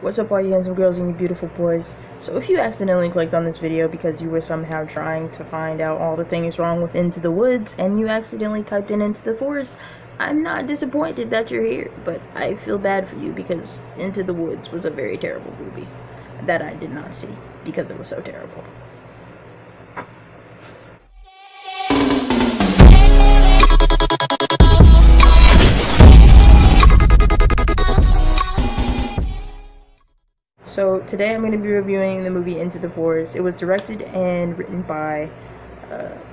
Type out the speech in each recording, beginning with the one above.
What's up all you handsome girls and you beautiful boys? So if you accidentally clicked on this video because you were somehow trying to find out all the things wrong with Into the Woods and you accidentally typed in Into the Forest, I'm not disappointed that you're here, but I feel bad for you because Into the Woods was a very terrible movie that I did not see because it was so terrible. So today I'm going to be reviewing the movie Into the Forest. It was directed and written by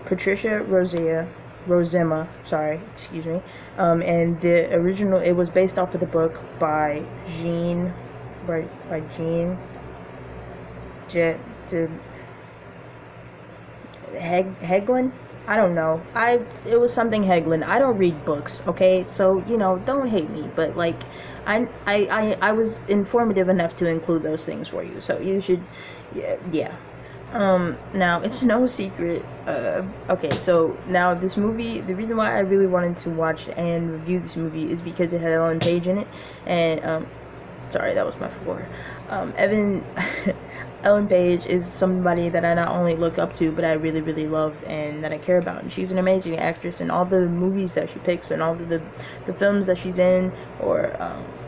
Patricia Rozema, and the original, it was based off of the book by Jean Heglin. I don't know. It was something Heglin. I don't read books, okay? So, you know, don't hate me, but like I was informative enough to include those things for you. So you should yeah. Now it's no secret. Okay, so now this movie, the reason why I really wanted to watch and review this movie is because it had Ellen Page in it, and sorry, that was my floor. Ellen Page is somebody that I not only look up to, but I really, really love and that I care about. And she's an amazing actress, and all the movies that she picks and all the films that she's in or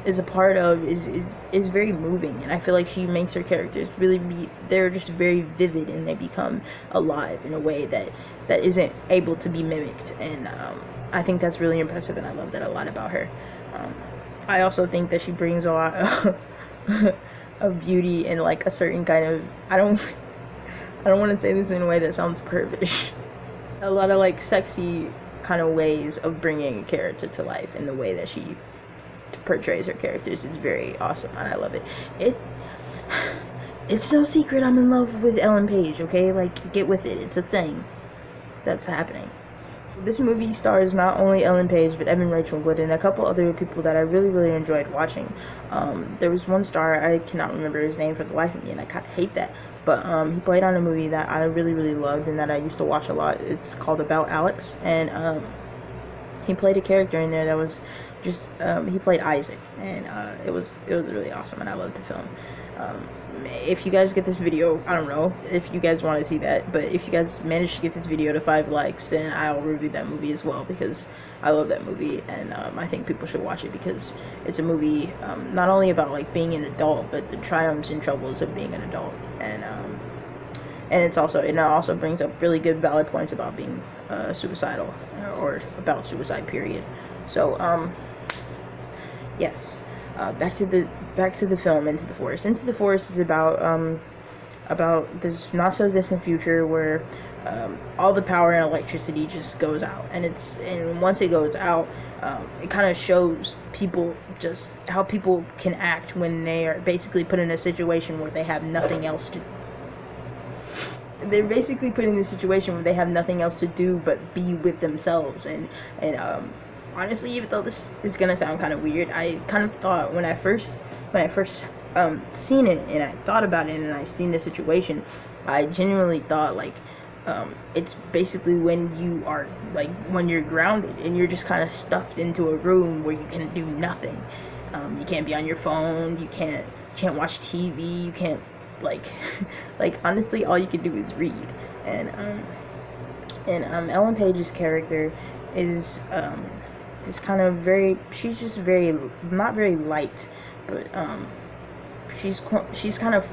is a part of is very moving. And I feel like she makes her characters they're just very vivid, and they become alive in a way that isn't able to be mimicked. And I think that's really impressive, and I love that a lot about her. I also think that she brings a lot of beauty and like a certain kind of, I don't want to say this in a way that sounds pervish, a lot of like sexy kind of ways of bringing a character to life, and the way that she portrays her characters is very awesome, and I love it. It's no secret I'm in love with Ellen Page, okay? Like, get with it. It's a thing that's happening. This movie stars not only Ellen Page, but Evan Rachel Wood and a couple other people that I really, really enjoyed watching. There was one star, I cannot remember his name for the life of me, and I kind of hate that. But he played on a movie that I really, really loved and that I used to watch a lot. It's called About Alex, and he played a character in there that was just, he played Isaac, and it was really awesome, and I loved the film. If you guys get this video, I don't know if you guys want to see that, but if you guys manage to get this video to 5 likes, then I'll review that movie as well, because I love that movie, and I think people should watch it because it's a movie not only about like being an adult, but the triumphs and troubles of being an adult, and it also brings up really good valid points about being suicidal, or about suicide, period. So yes. Back to the film Into the Forest. Into the Forest is about this not so distant future where all the power and electricity just goes out, and once it goes out, it kind of shows people just how people can act when they are basically put in a situation where they have nothing else to. They're basically put in a situation where they have nothing else to do but be with themselves, and honestly, even though this is gonna sound kind of weird, I kind of thought when I first seen it and I thought about it and I seen the situation, I genuinely thought like it's basically when you are like when you're grounded and you're just kind of stuffed into a room where you can do nothing. You can't be on your phone. You can't watch TV. You can't like honestly, all you can do is read. And Ellen Page's character is this kind of she's just very, not very light, but she's kind of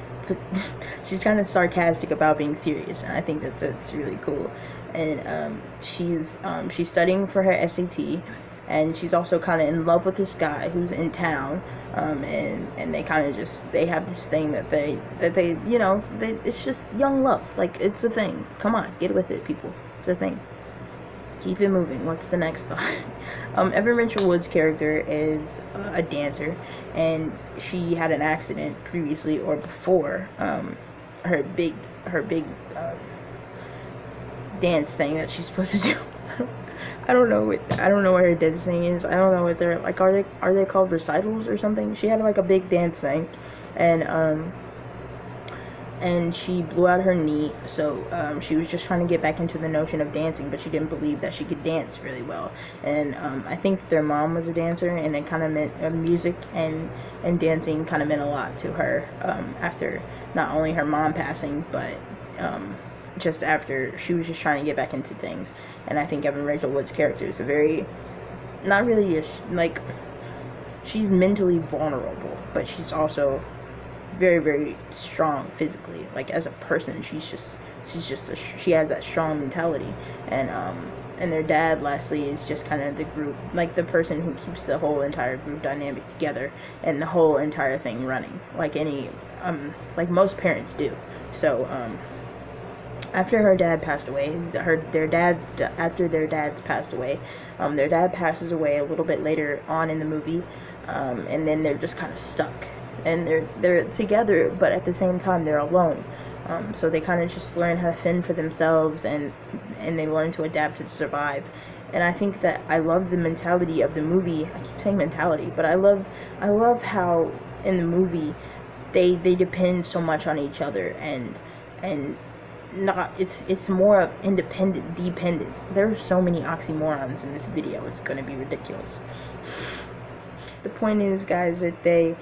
sarcastic about being serious, and I think that's really cool. And she's studying for her SAT, and she's also kind of in love with this guy who's in town, and they kind of they have this thing that they it's just young love, like it's a thing. Come on, get with it, people. It's a thing. Keep it moving. What's the next thought? Evan Rachel Wood's character is a dancer, and she had an accident previously or before her big dance thing that she's supposed to do. I don't know what her dance thing is. I don't know what they're like. Are they called recitals or something? She had like a big dance thing, and and she blew out her knee, so she was just trying to get back into the notion of dancing, but she didn't believe that she could dance really well. And I think their mom was a dancer, and it kind of meant music and dancing kind of meant a lot to her after not only her mom passing, but just after she was just trying to get back into things. And I think Evan Rachel Wood's character is a very, not really like, she's mentally vulnerable, but she's also very, very strong physically. Like, as a person, she has that strong mentality. And their dad, lastly, is just kind of the group, like the person who keeps the whole entire group dynamic together and the whole entire thing running, like like most parents do. So after her dad passed away, after their dads passed away, their dad passes away a little bit later on in the movie, and then they're just kind of stuck, and they're together, but at the same time they're alone. So they kind of just learn how to fend for themselves, and they learn to adapt to survive. And I think that I love the mentality of the movie. I keep saying mentality, but I love how in the movie they depend so much on each other, and not, it's more of independent dependence. There are so many oxymorons in this video, it's gonna be ridiculous. The point is, guys, that they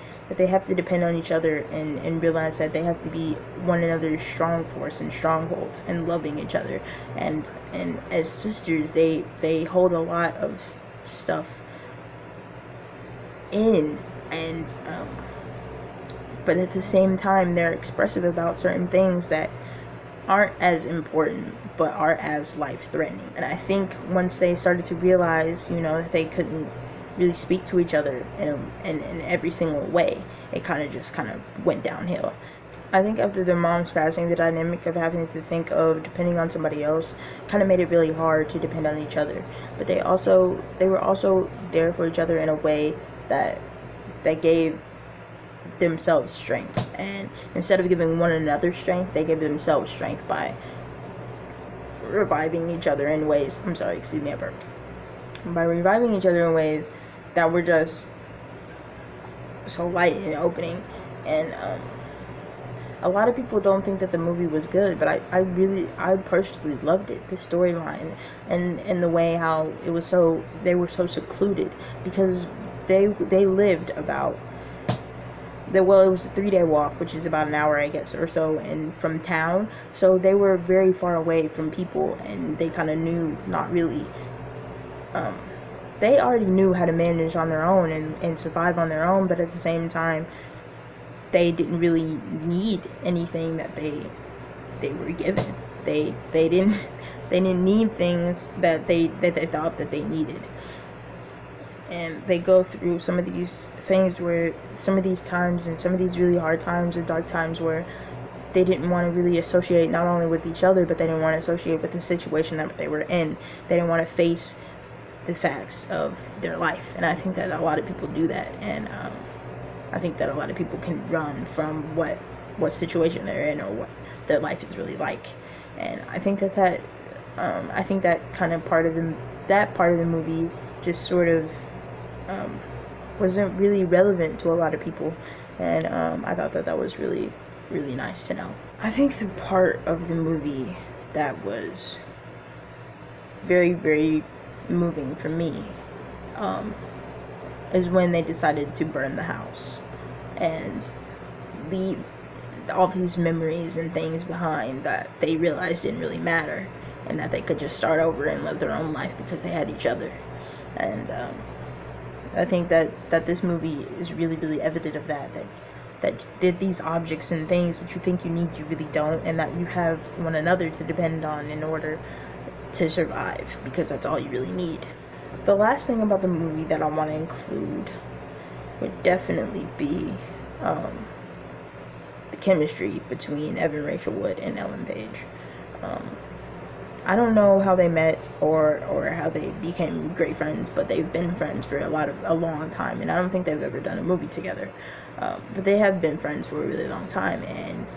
have to depend on each other and realize that they have to be one another's strong force and strongholds, and loving each other. And as sisters, they hold a lot of stuff in, and but at the same time they're expressive about certain things that aren't as important but are as life-threatening. And I think once they started to realize, that they couldn't really speak to each other in every single way, it kind of went downhill. I think after their mom's passing, the dynamic of having to think of depending on somebody else kind of made it really hard to depend on each other. But they were also there for each other in a way that gave themselves strength. And instead of giving one another strength, they gave themselves strength by reviving each other in ways, I burped. By reviving each other in ways that were just so light and opening. And a lot of people don't think that the movie was good, but I personally loved it. The storyline and the way how they were so secluded, because they lived about it was a 3-day walk, which is about an hour, I guess, or so, and from town. So they were very far away from people, and they kind of knew, not really, they already knew how to manage on their own and survive on their own, but at the same time, they didn't really need anything that they were given. They didn't need things that they thought that they needed. And they go through some of these things where some of these times and some of these really hard times or dark times where they didn't want to really associate not only with each other, but they didn't want to associate with the situation that they were in. They didn't want to face the facts of their life. And I think that a lot of people do that. And I think that a lot of people can run from what situation they're in or what their life is really like. And I think that I think that kind of part of the movie just sort of wasn't really relevant to a lot of people, and I thought that was really, really nice to know. I think the part of the movie that was very, very moving for me is when they decided to burn the house and leave all these memories and things behind that they realized didn't really matter, and that they could just start over and live their own life because they had each other. And I think that this movie is really, really evident of that these objects and things that you think you need, you really don't, and that you have one another to depend on in order to survive, because that's all you really need. The last thing about the movie that I want to include would definitely be the chemistry between Evan Rachel Wood and Ellen Page. I don't know how they met or how they became great friends, but they've been friends for a long time, and I don't think they've ever done a movie together. But they have been friends for a really long time, and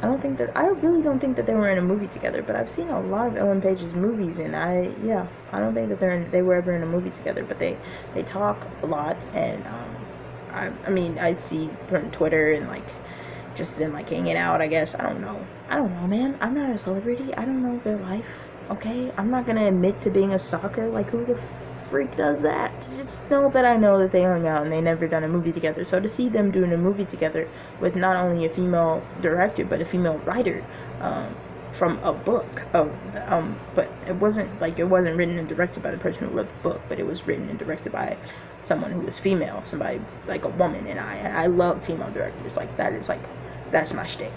I really don't think that they were in a movie together. But I've seen a lot of Ellen Page's movies, and I don't think that they were ever in a movie together. But they talk a lot, and I mean, I see from Twitter and like just them like hanging out, I guess. I don't know, man. I'm not a celebrity. I don't know their life, okay? I'm not gonna admit to being a stalker. Like, who the freak does that? Just know that I know that they hung out and they never done a movie together. So to see them doing a movie together with not only a female director but a female writer, from a book of but it wasn't written and directed by the person who wrote the book, but it was written and directed by someone who was female, somebody like a woman. And I love female directors. Like, that's my shtick.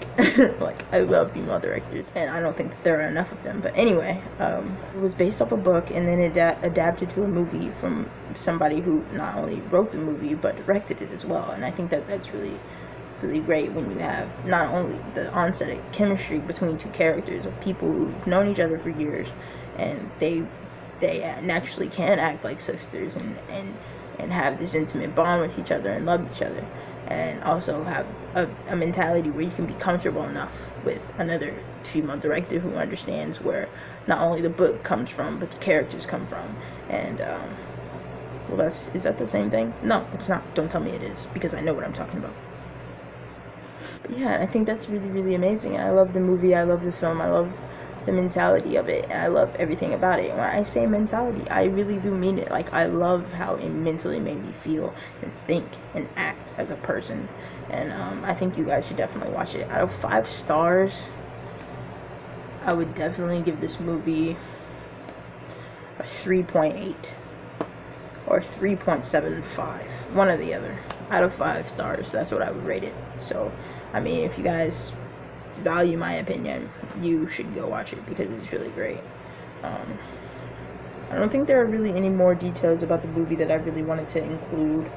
Like, I love female directors, and I don't think that there are enough of them. But anyway, it was based off a book, and then it adapted to a movie from somebody who not only wrote the movie but directed it as well. And I think that that's really great when you have not only the onset of chemistry between two characters of people who've known each other for years, and they naturally can act like sisters and have this intimate bond with each other and love each other, and also have a mentality where you can be comfortable enough with another female director who understands where not only the book comes from but the characters come from. And well, is that the same thing? No, it's not. Don't tell me it is, because I know what I'm talking about. But yeah, I think that's really, really amazing. And I love the movie, I love the film, I love the mentality of it, and I love everything about it. And when I say mentality, I really do mean it. Like, I love how it mentally made me feel and think and act as a person. And I think you guys should definitely watch it. Out of 5 stars, I would definitely give this movie a 3.8 or 3.75, one or the other. Out of 5 stars, that's what I would rate it. So, I mean, if you guys value my opinion, you should go watch it, because it's really great. I don't think there are really any more details about the movie that I really wanted to include.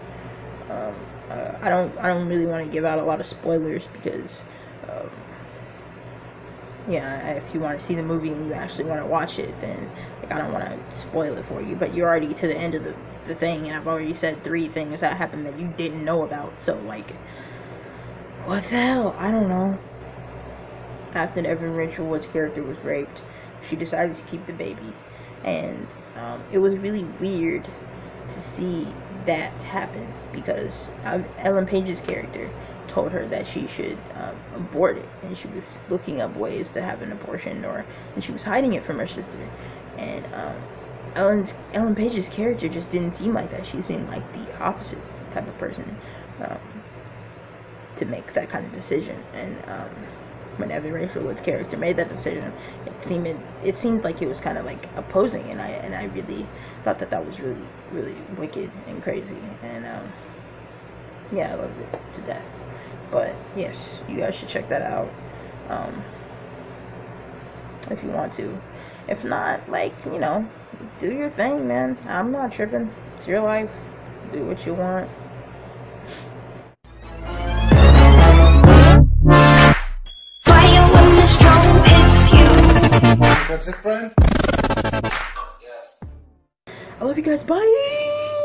I don't really want to give out a lot of spoilers, because yeah, if you want to see the movie and you actually want to watch it, then like, I don't want to spoil it for you. But you're already to the end of the thing, and I've already said 3 things that happened that you didn't know about. So, like, what the hell? I don't know. After Evan Rachel Wood's character was raped, she decided to keep the baby, and it was really weird to see that happen, because Ellen Page's character told her that she should abort it, and she was looking up ways to have an abortion, and she was hiding it from her sister. And Ellen Page's character just didn't seem like that. She seemed like the opposite type of person to make that kind of decision. And when Evan Rachel Wood's character made that decision, it seemed like it was kind of like opposing, and I really thought that was really, really wicked and crazy. And yeah, I loved it to death. But yes, you guys should check that out if you want to. If not, like, you know, do your thing, man. I'm not tripping. It's your life. Do what you want. Fire when the storm hits you. That's it, friend? Yes. I love you guys. Bye.